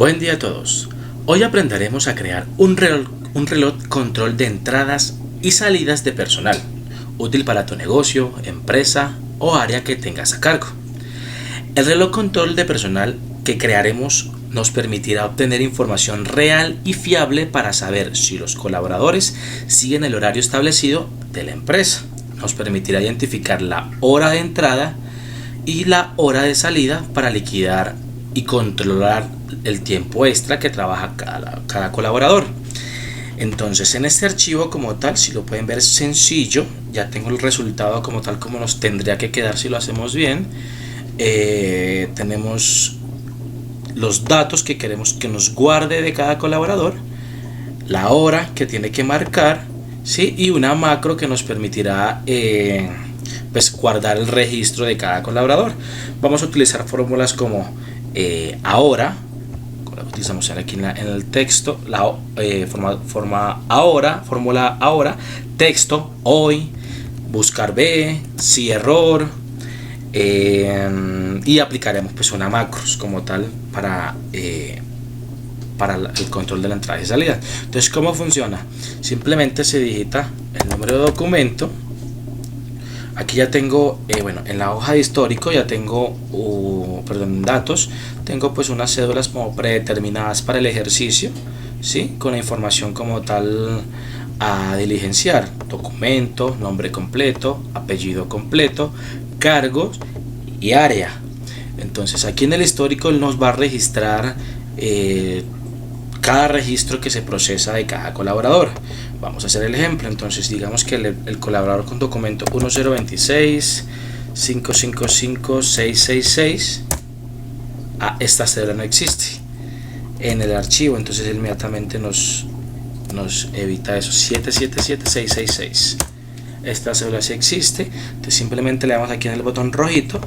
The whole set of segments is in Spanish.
Buen día a todos. Hoy aprenderemos a crear un reloj control de entradas y salidas de personal, útil para tu negocio, empresa o área que tengas a cargo. El reloj control de personal que crearemos nos permitirá obtener información real y fiable para saber si los colaboradores siguen el horario establecido de la empresa. Nos permitirá identificar la hora de entrada y la hora de salida para liquidar y controlar el tiempo extra que trabaja cada colaborador. Entonces, en este archivo como tal, si lo pueden ver, es sencillo. Ya tengo el resultado como tal como nos tendría que quedar si lo hacemos bien. Tenemos los datos que queremos que nos guarde de cada colaborador, la hora que tiene que marcar, ¿sí? Y una macro que nos permitirá pues guardar el registro de cada colaborador. Vamos a utilizar fórmulas como ahora, utilizamos aquí en el texto, fórmula ahora, texto, hoy, buscar B, si error, y aplicaremos pues una macros como tal para el control de la entrada y salida. Entonces, ¿cómo funciona? Simplemente se digita el número de documento. Aquí ya tengo, en la hoja de histórico ya tengo, datos, tengo pues unas cédulas como predeterminadas para el ejercicio, ¿sí? Con la información como tal a diligenciar: documento, nombre completo, apellido completo, cargos y área. Entonces aquí en el histórico él nos va a registrar cada registro que se procesa de cada colaborador. Vamos a hacer el ejemplo. Entonces digamos que el colaborador con documento 1026 555 666, esta cédula no existe en el archivo, entonces inmediatamente nos evita eso. 777666, esta cédula sí existe. Entonces simplemente le damos aquí en el botón rojito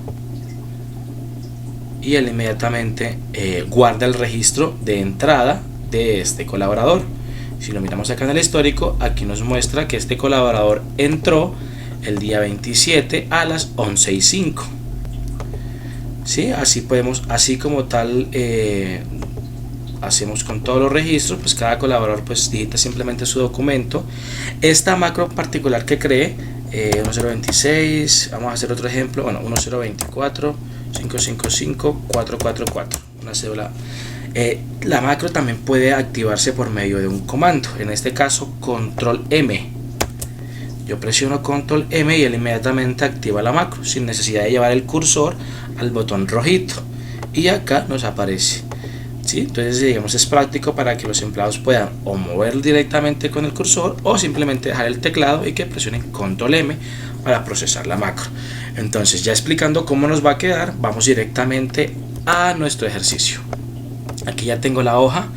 y él inmediatamente guarda el registro de entrada de este colaborador. Si lo miramos acá en el histórico, aquí nos muestra que este colaborador entró el día 27 a las 11:05. ¿Sí? Así como tal hacemos con todos los registros. Pues cada colaborador pues digita simplemente su documento. Esta macro particular que creé, 1026, vamos a hacer otro ejemplo, 1024 555 444, una cédula. La macro también puede activarse por medio de un comando, en este caso control M. Yo presiono control M y él inmediatamente activa la macro sin necesidad de llevar el cursor al botón rojito, y acá nos aparece, ¿sí? Entonces digamos es práctico para que los empleados puedan o mover directamente con el cursor o simplemente dejar el teclado y que presionen control M para procesar la macro. Entonces, ya explicando cómo nos va a quedar, vamos directamente a nuestro ejercicio. Aquí ya tengo la hoja,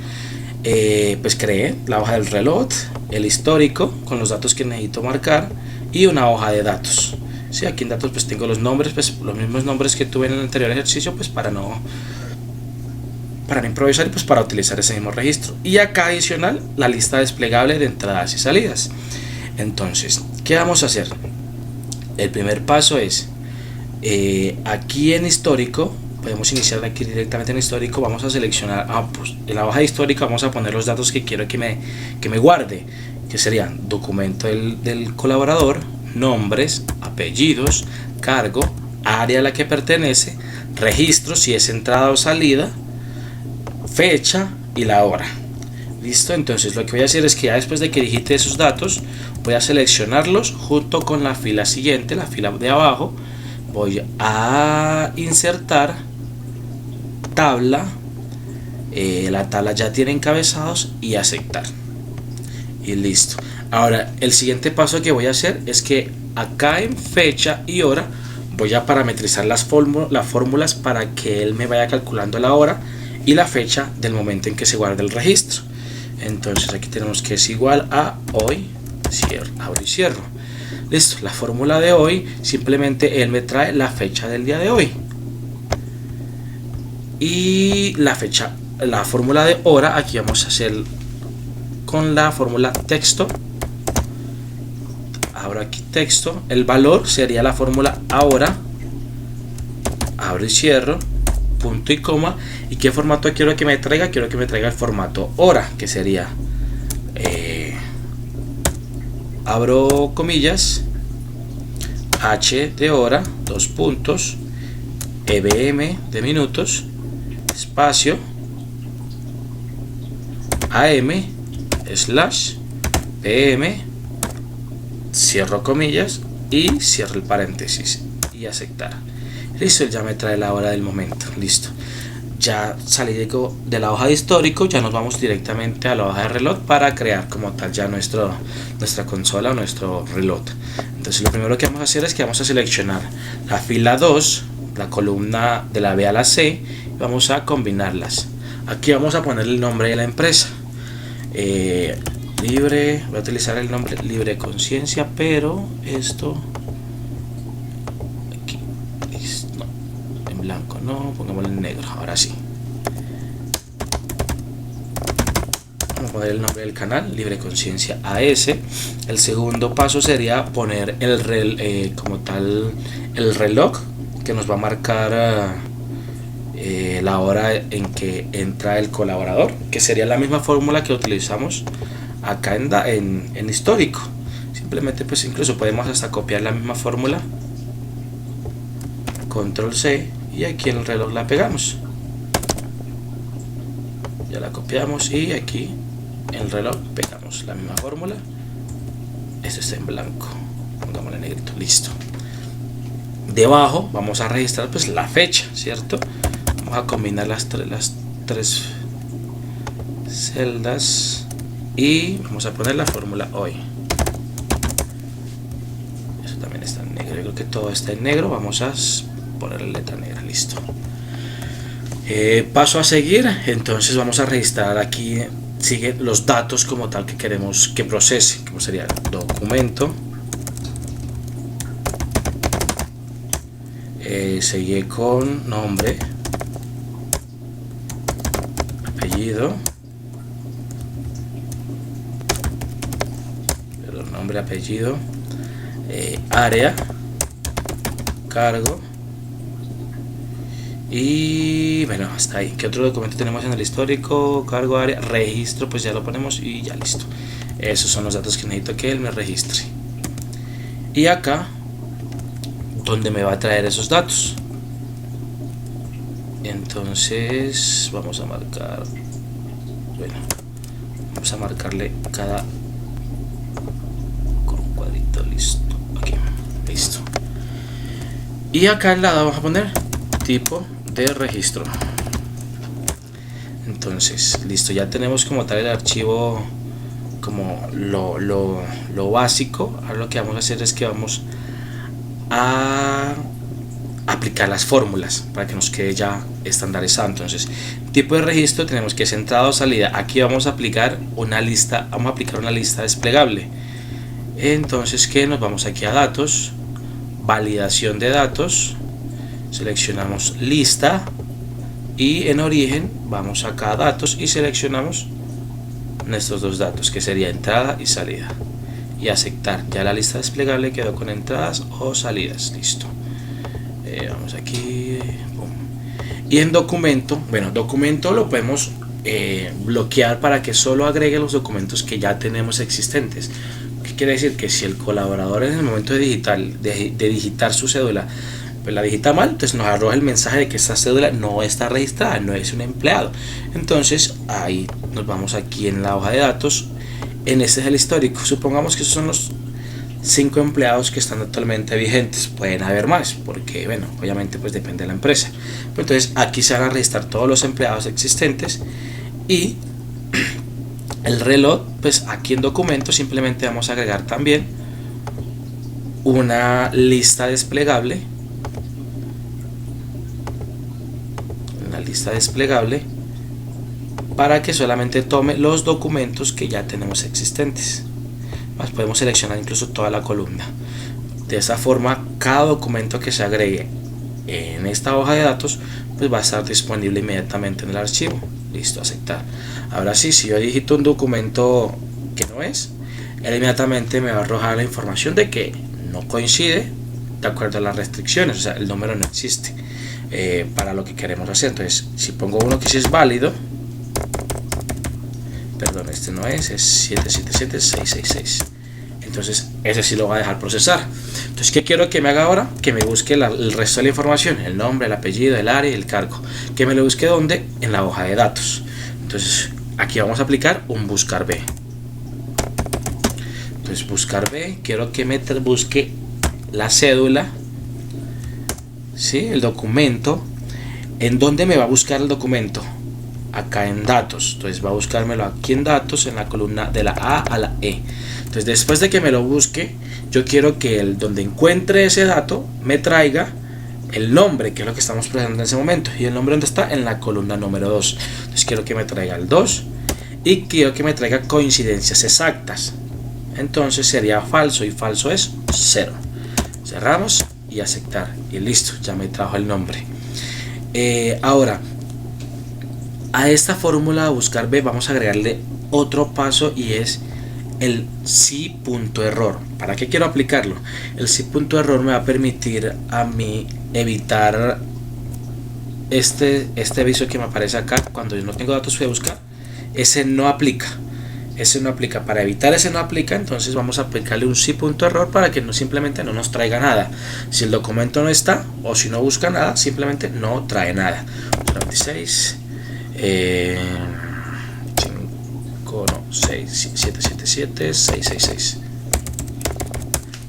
pues creé la hoja del reloj, el histórico con los datos que necesito marcar y una hoja de datos. Sí, aquí en datos pues tengo los nombres, pues los mismos nombres que tuve en el anterior ejercicio, pues para no improvisar y pues para utilizar ese mismo registro. Y acá adicional la lista desplegable de entradas y salidas. Entonces, ¿qué vamos a hacer? El primer paso es, aquí en histórico, podemos iniciar aquí directamente en histórico. Vamos a seleccionar, pues en la hoja de histórico vamos a poner los datos que quiero que me guarde, que serían documento del colaborador, nombres, apellidos, cargo, área a la que pertenece, registro si es entrada o salida, fecha y la hora. Listo. Entonces lo que voy a hacer es que ya después de que digite esos datos, voy a seleccionarlos junto con la fila siguiente, la fila de abajo. Voy a insertar tabla, la tabla ya tiene encabezados, y aceptar, y listo. Ahora el siguiente paso que voy a hacer es que acá en fecha y hora voy a parametrizar las fórmulas para que él me vaya calculando la hora y la fecha del momento en que se guarda el registro. Entonces aquí tenemos que es igual a hoy, abro y cierro. Listo, la fórmula de hoy, simplemente él me trae la fecha del día de hoy. Y la fórmula de hora, aquí vamos a hacer con la fórmula texto. Abro aquí texto, el valor sería la fórmula ahora, abro y cierro, punto y coma. ¿Y qué formato quiero que me traiga? Quiero que me traiga el formato hora, que sería abro comillas, H de hora, dos puntos, EBM de minutos, espacio, AM, slash, PM, cierro comillas y cierro el paréntesis y aceptar. Listo, ya me trae la hora del momento. Listo, ya salí de la hoja de histórico, ya nos vamos directamente a la hoja de reloj para crear como tal ya nuestra consola o nuestro reloj. Entonces lo primero que vamos a hacer es que vamos a seleccionar la fila 2, la columna de la B a la C, y vamos a combinarlas. Aquí vamos a poner el nombre de la empresa, libre, voy a utilizar el nombre Libre Conciencia, pero esto aquí no, en blanco no, pongámoslo en negro. Ahora sí, vamos a poner el nombre del canal, Libre Conciencia AS. El segundo paso sería poner como tal el reloj que nos va a marcar la hora en que entra el colaborador, que sería la misma fórmula que utilizamos acá en histórico. Simplemente pues incluso podemos hasta copiar la misma fórmula, control C, y aquí en el reloj la pegamos, ya la copiamos, y aquí en el reloj pegamos la misma fórmula. Esto está en blanco, pongámosle negrito, listo. Debajo vamos a registrar pues la fecha, ¿cierto? Vamos a combinar las tres celdas y vamos a poner la fórmula hoy. Eso también está en negro, yo creo que todo está en negro. Vamos a poner la letra negra, listo. Paso a seguir, entonces vamos a registrar aquí, sigue los datos como tal que queremos que procese, como sería documento, sigue con nombre, apellido, nombre, apellido, área, cargo, y bueno, hasta ahí. ¿Qué otro documento tenemos en el histórico? Cargo, área, registro, pues ya lo ponemos y ya listo. Esos son los datos que necesito que él me registre. Y acá, donde me va a traer esos datos, entonces vamos a marcar, bueno, vamos a marcarle cada con un cuadrito, listo, aquí, listo. Y acá al lado vamos a poner tipo de registro. Entonces listo, ya tenemos como tal el archivo, como lo básico. Ahora lo que vamos a hacer es que vamos a aplicar las fórmulas para que nos quede ya estandarizado. Entonces, tipo de registro tenemos que es entrada o salida. Aquí vamos a aplicar una lista, desplegable. Entonces, que nos vamos aquí a datos, validación de datos, seleccionamos lista, y en origen vamos acá a datos y seleccionamos nuestros dos datos, que sería entrada y salida, y aceptar. Ya la lista desplegable quedó con entradas o salidas, listo. Vamos aquí, boom. Y en documento, bueno, documento lo podemos bloquear para que solo agregue los documentos que ya tenemos existentes. ¿Qué quiere decir? Que si el colaborador en el momento de digitar su cédula pues la digita mal, entonces nos arroja el mensaje de que esta cédula no está registrada, no es un empleado. Entonces ahí nos vamos aquí en la hoja de datos, en este es el histórico. Supongamos que esos son los 5 empleados que están actualmente vigentes. Pueden haber más, porque bueno, obviamente pues depende de la empresa. Pero entonces aquí se van a registrar todos los empleados existentes, y el reloj, pues aquí en documentos simplemente vamos a agregar también una lista desplegable, para que solamente tome los documentos que ya tenemos existentes. Más podemos seleccionar incluso toda la columna. De esa forma, cada documento que se agregue en esta hoja de datos pues va a estar disponible inmediatamente en el archivo. Listo, aceptar. Ahora sí, si yo digito un documento que no es, él inmediatamente me va a arrojar la información de que no coincide de acuerdo a las restricciones, o sea, el número no existe. para lo que queremos hacer. Entonces si pongo uno que sí es válido, perdón, este no es 777666, entonces ese sí lo va a dejar procesar. Entonces, ¿qué quiero que me haga ahora? Que me busque el resto de la información, el nombre, el apellido, el área y el cargo. Que me lo busque ¿dónde? En la hoja de datos. Entonces aquí vamos a aplicar un buscar B. Entonces buscar B, quiero que me busque la cédula, ¿sí? El documento. ¿En dónde me va a buscar el documento? Acá en datos. Entonces va a buscármelo aquí en datos, en la columna de la A a la E. Entonces después de que me lo busque, yo quiero que donde encuentre ese dato me traiga el nombre, que es lo que estamos procesando en ese momento. ¿Y el nombre dónde está? En la columna número 2. Entonces quiero que me traiga el 2 y quiero que me traiga coincidencias exactas. Entonces sería falso y falso es 0. Cerramos y aceptar y listo, ya me trajo el nombre. Ahora a esta fórmula de buscar B vamos a agregarle otro paso y es el si.error. ¿Para qué quiero aplicarlo? El si.error me va a permitir a mí evitar este aviso que me aparece acá cuando yo no tengo datos que buscar. Ese no aplica. Para evitar ese no aplica, entonces vamos a aplicarle un si.error para que simplemente no nos traiga nada. Si el documento no está o si no busca nada, simplemente no trae nada. 26 777 666.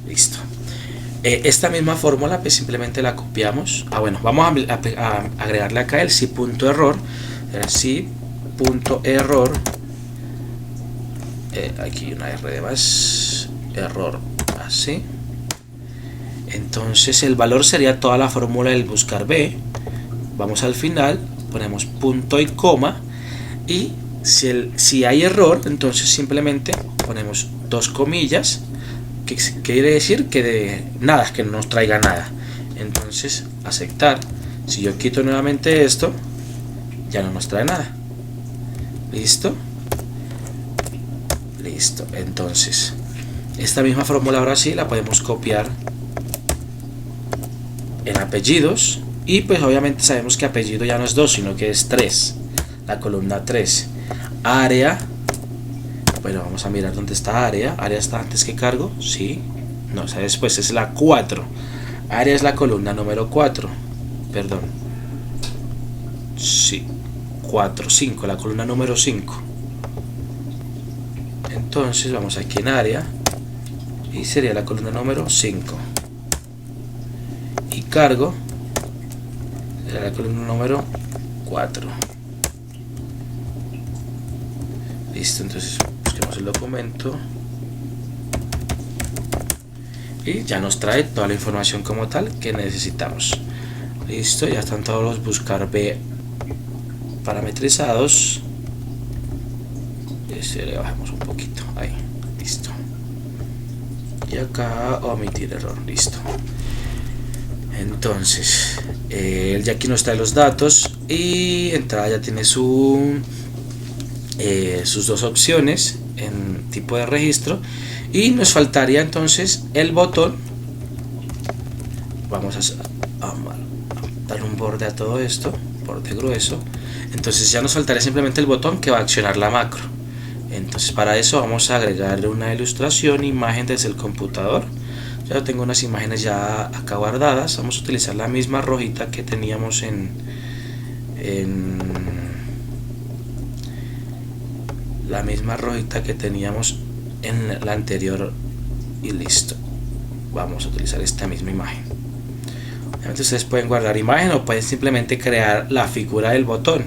Listo. Esta misma fórmula pues simplemente la copiamos. Bueno, vamos a agregarle acá el si.error. El si.error, aquí una R de más, error, así. Entonces el valor sería toda la fórmula del buscar B. Vamos al final, ponemos punto y coma, y si hay error, entonces simplemente ponemos dos comillas, que quiere decir que nada, que no nos traiga nada. Entonces aceptar. Si yo quito nuevamente esto, ya no nos trae nada. Listo. Listo. Entonces esta misma fórmula ahora sí la podemos copiar en apellidos, y pues obviamente sabemos que apellido ya no es 2 sino que es 3, la columna 3. Área, bueno, vamos a mirar dónde está área. Área está antes que cargo, sí, no, o sea, después es la 4. Área es la columna número 4, perdón, sí, 4, 5, la columna número 5. Entonces vamos aquí en área y sería la columna número 5, y cargo sería la columna número 4. Listo, entonces busquemos el documento y ya nos trae toda la información como tal que necesitamos. Listo, ya están todos los buscar B parametrizados. Le bajamos un poquito, ahí, listo. Y acá omitir error, listo. Entonces ya aquí nos trae los datos, y entrada ya tiene sus dos opciones en tipo de registro, y nos faltaría entonces el botón. Vamos a dar un borde a todo esto, borde grueso. Entonces ya nos faltaría simplemente el botón que va a accionar la macro. Entonces para eso vamos a agregarle una ilustración, imagen desde el computador. Ya tengo unas imágenes ya acá guardadas. Vamos a utilizar la misma rojita que teníamos en la anterior, y listo. Vamos a utilizar esta misma imagen. Obviamente ustedes pueden guardar imagen o pueden simplemente crear la figura del botón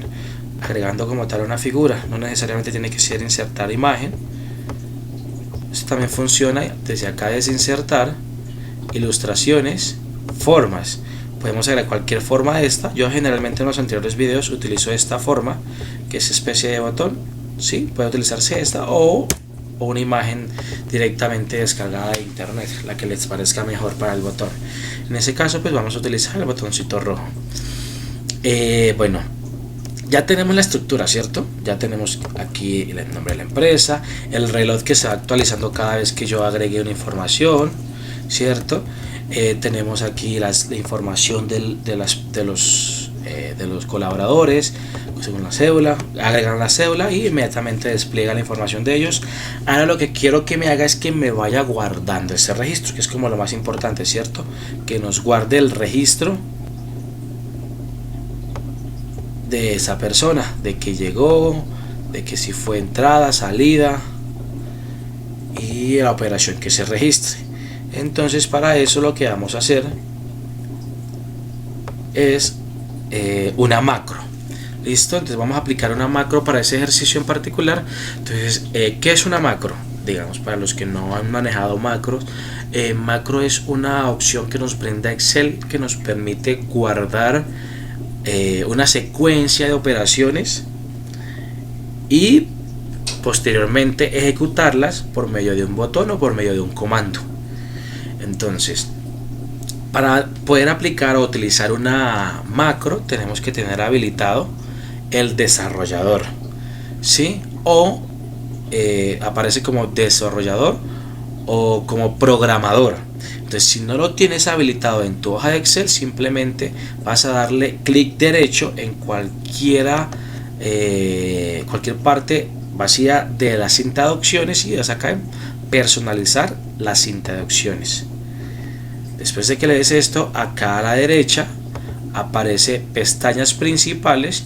agregando como tal una figura. No necesariamente tiene que ser insertar imagen. Esto también funciona desde acá, desde insertar, ilustraciones, formas. Podemos agregar cualquier forma de esta. Yo generalmente en los anteriores videos utilizo esta forma, que es especie de botón. ¿Sí? Puede utilizarse esta o una imagen directamente descargada de internet, la que les parezca mejor para el botón. En ese caso pues vamos a utilizar el botoncito rojo. Bueno, ya tenemos la estructura, ¿cierto? Ya tenemos aquí el nombre de la empresa, el reloj que se va actualizando cada vez que yo agregue una información, ¿cierto? Tenemos aquí la información de los colaboradores según la cédula. Agregan la cédula y inmediatamente despliega la información de ellos. Ahora lo que quiero que me haga es que me vaya guardando ese registro, que es como lo más importante, ¿cierto? Que nos guarde el registro de esa persona, de que llegó, de que si fue entrada, salida y la operación que se registre. Entonces para eso lo que vamos a hacer es una macro. Listo, entonces vamos a aplicar una macro para ese ejercicio en particular. Entonces, ¿qué es una macro? Digamos, para los que no han manejado macros, macro es una opción que nos brinda Excel, que nos permite guardar una secuencia de operaciones y posteriormente ejecutarlas por medio de un botón o por medio de un comando. Entonces, para poder aplicar o utilizar una macro tenemos que tener habilitado el desarrollador, ¿sí? O aparece como desarrollador o como programador. Entonces, si no lo tienes habilitado en tu hoja de Excel, simplemente vas a darle clic derecho en cualquier parte vacía de la cinta de opciones y vas acá en personalizar la cinta de opciones. Después de que le des esto, acá a la derecha aparece pestañas principales,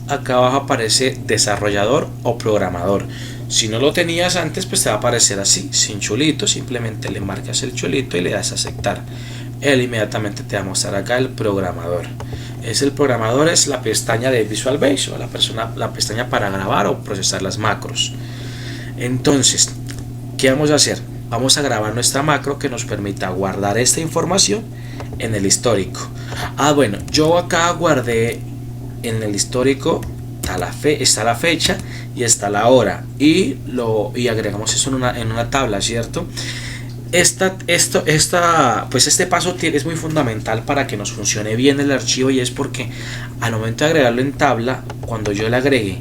acá abajo aparece desarrollador o programador. Si no lo tenías antes, pues te va a aparecer así, sin chulito. Simplemente le marcas el chulito y le das a aceptar. Él inmediatamente te va a mostrar acá el programador. El programador es la pestaña de Visual Basic, o la pestaña para grabar o procesar las macros. Entonces, ¿qué vamos a hacer? Vamos a grabar nuestra macro que nos permita guardar esta información en el histórico. Bueno, yo acá guardé en el histórico está la fecha y está la hora y agregamos eso en una tabla, ¿cierto? Pues este paso es muy fundamental para que nos funcione bien el archivo, y es porque al momento de agregarlo en tabla, cuando yo le agregue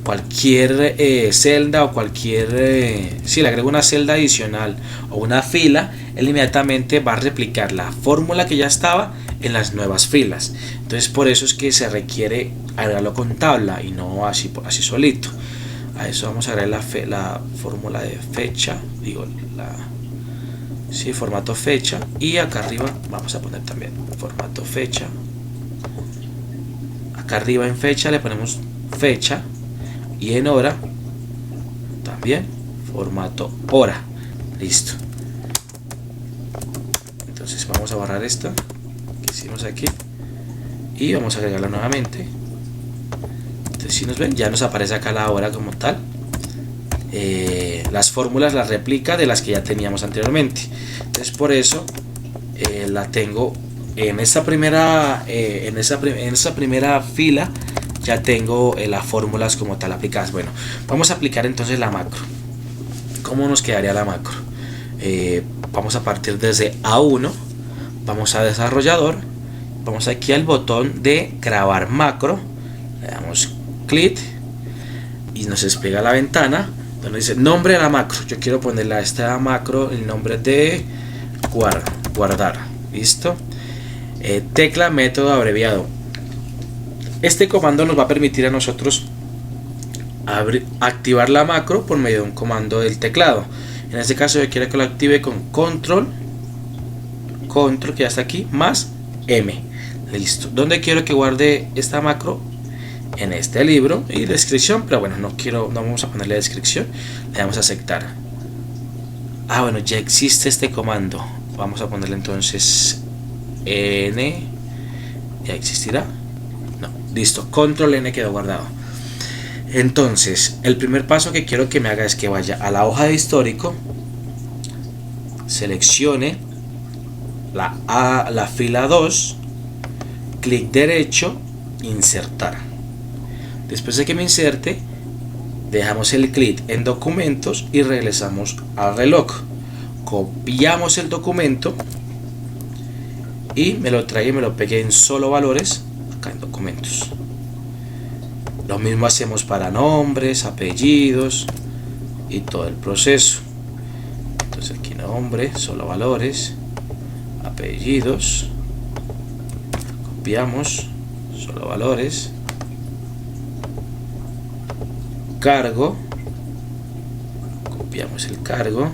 cualquier celda o si le agrego una celda adicional o una fila, él inmediatamente va a replicar la fórmula que ya estaba en las nuevas filas. Entonces por eso es que se requiere agregarlo con tabla y no así solito. A eso vamos a agregar la fórmula de fecha, formato fecha, y acá arriba vamos a poner también formato fecha. Acá arriba en fecha le ponemos fecha, y en hora también formato hora. Listo. Entonces vamos a borrar esto que hicimos aquí y vamos a agregarla nuevamente. Entonces, si nos ven, ya nos aparece acá la hora como tal. Las fórmulas las replica de las que ya teníamos anteriormente. Entonces por eso la tengo en esta primera fila. Ya tengo las fórmulas como tal aplicadas. Bueno, vamos a aplicar entonces la macro. ¿Cómo nos quedaría la macro? Vamos a partir desde A1, vamos a desarrollador, vamos aquí al botón de grabar macro, le damos clic y nos despliega la ventana donde dice nombre de la macro. Yo quiero ponerle a esta macro el nombre de guardar. Listo. Tecla método abreviado. Este comando nos va a permitir a nosotros activar la macro por medio de un comando del teclado. En este caso yo quiero que lo active con control que ya está aquí, más M. Listo. ¿Dónde quiero que guarde esta macro? En este libro y descripción, pero bueno, no vamos a ponerle descripción, le damos a aceptar. Bueno, ya existe este comando. Vamos a ponerle entonces N. ¿Ya existirá? No, listo, control N quedó guardado. Entonces, el primer paso que quiero que me haga es que vaya a la hoja de histórico, seleccione la fila 2, clic derecho, insertar. Después de que me inserte, dejamos el clic en documentos y regresamos al reloj. Copiamos el documento y me lo trae y me lo pegué en solo valores acá en documentos. Lo mismo hacemos para nombres, apellidos y todo el proceso. Entonces aquí nombre, solo valores, apellidos, copiamos, solo valores, cargo, copiamos el cargo,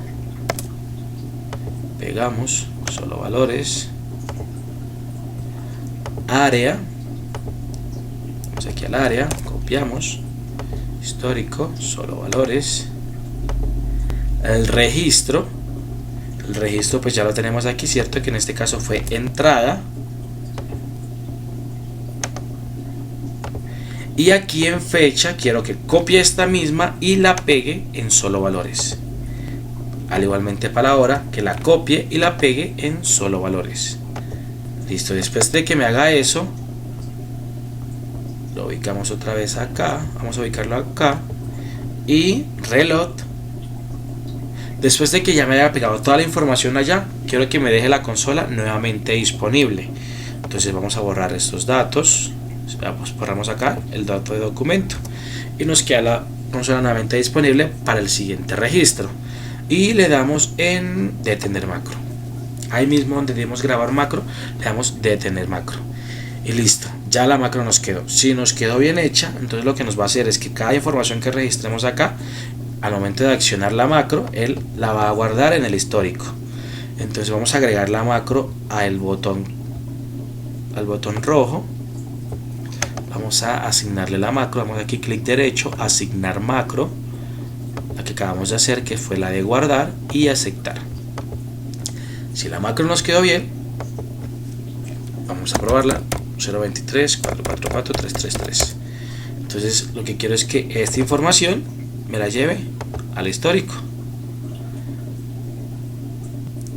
pegamos, solo valores, área, vamos aquí al área, copiamos, histórico, solo valores, el registro pues ya lo tenemos aquí, cierto, que en este caso fue entrada, y aquí en fecha quiero que copie esta misma y la pegue en solo valores, al igualmente para la hora, que la copie y la pegue en solo valores. Listo, después de que me haga eso, lo ubicamos otra vez acá, vamos a ubicarlo acá, y reload. Después de que ya me haya pegado toda la información allá, quiero que me deje la consola nuevamente disponible. Entonces vamos a borrar estos datos, borramos acá el dato de documento, y nos queda la consola nuevamente disponible para el siguiente registro, y le damos en detener macro. Ahí mismo donde debemos grabar macro, le damos detener macro, y listo, ya la macro nos quedó. Si nos quedó bien hecha, entonces lo que nos va a hacer es que cada información que registremos acá, al momento de accionar la macro, él la va a guardar en el histórico. Entonces vamos a agregar la macro al botón rojo, vamos a asignarle la macro, vamos aquí clic derecho, asignar macro, la que acabamos de hacer, que fue la de guardar, y aceptar. Si la macro nos quedó bien, vamos a probarla, 023 444 333. Entonces lo que quiero es que esta información me la lleve al histórico.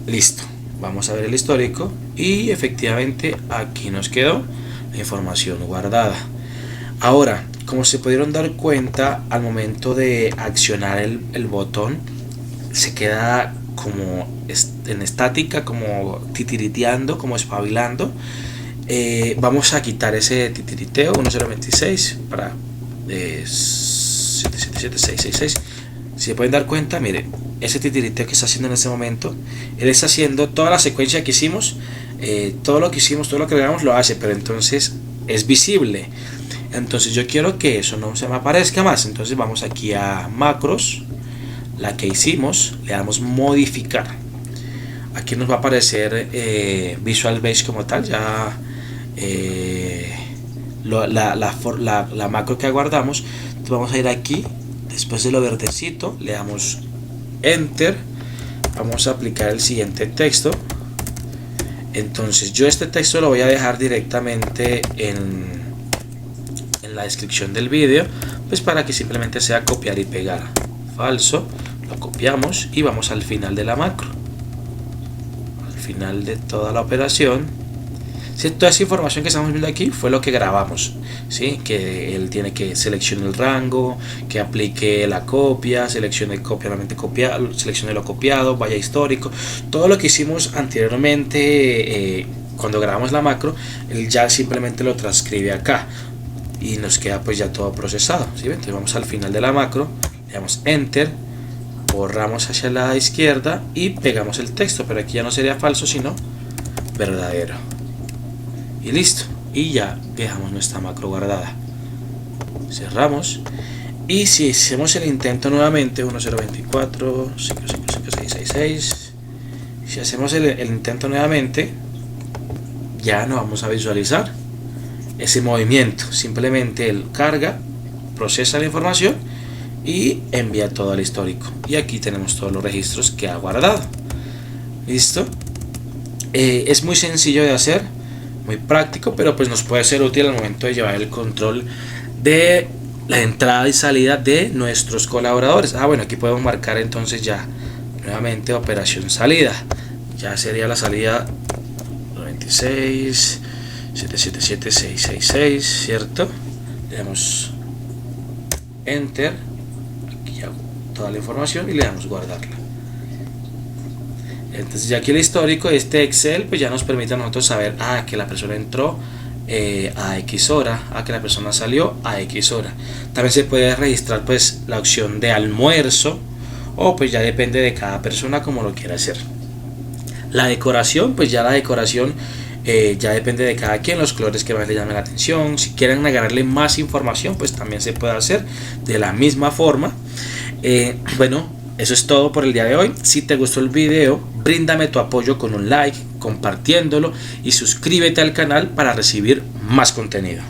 Listo, vamos a ver el histórico, y efectivamente aquí nos quedó la información guardada. Ahora, como se pudieron dar cuenta, al momento de accionar el botón, se queda como en estática, como titiriteando, como espabilando. Vamos a quitar ese titiriteo, 1026 para 777666. Si se pueden dar cuenta, miren, ese titiriteo que está haciendo en este momento, él está haciendo toda la secuencia que hicimos, todo lo que hicimos, todo lo que grabamos lo hace, pero entonces es visible. Entonces yo quiero que eso no se me aparezca más. Entonces vamos aquí a macros, la que hicimos, le damos modificar. Aquí nos va a aparecer Visual Basic como tal, ya la macro que aguardamos. Entonces vamos a ir aquí, después de lo verdecito, le damos Enter, vamos a aplicar el siguiente texto. Entonces yo este texto lo voy a dejar directamente en la descripción del vídeo, pues para que simplemente sea copiar y pegar. Falso, lo copiamos y vamos al final de la macro, al final de toda la operación. ¿Sí? Toda esa información que estamos viendo aquí fue lo que grabamos, ¿sí? Que él tiene que seleccionar el rango, que aplique la copia, seleccione copia, seleccione lo copiado, vaya histórico, todo lo que hicimos anteriormente cuando grabamos la macro, él ya simplemente lo transcribe acá y nos queda pues ya todo procesado, ¿sí? Entonces vamos al final de la macro, le damos Enter, borramos hacia la izquierda y pegamos el texto, pero aquí ya no sería falso sino verdadero. Y listo, y ya dejamos nuestra macro guardada. Cerramos, y si hacemos el intento nuevamente, 1024 555 si hacemos el intento nuevamente, ya no vamos a visualizar ese movimiento. Simplemente él carga, procesa la información y envía todo al histórico, y aquí tenemos todos los registros que ha guardado. Listo, es muy sencillo de hacer, muy práctico, pero pues nos puede ser útil al momento de llevar el control de la entrada y salida de nuestros colaboradores. Bueno, aquí podemos marcar entonces ya nuevamente operación salida, ya sería la salida 96 777 666, cierto, le damos Enter, aquí hago toda la información y le damos guardarla. Entonces ya aquí el histórico, este Excel pues ya nos permite a nosotros saber que la persona entró a X hora, que la persona salió a X hora. También se puede registrar pues la opción de almuerzo, o pues ya depende de cada persona como lo quiera hacer. La decoración, pues ya la decoración ya depende de cada quien, los colores que más le llamen la atención. Si quieren agregarle más información, pues también se puede hacer de la misma forma. Bueno, eso es todo por el día de hoy. Si te gustó el video, bríndame tu apoyo con un like, compartiéndolo y suscríbete al canal para recibir más contenido.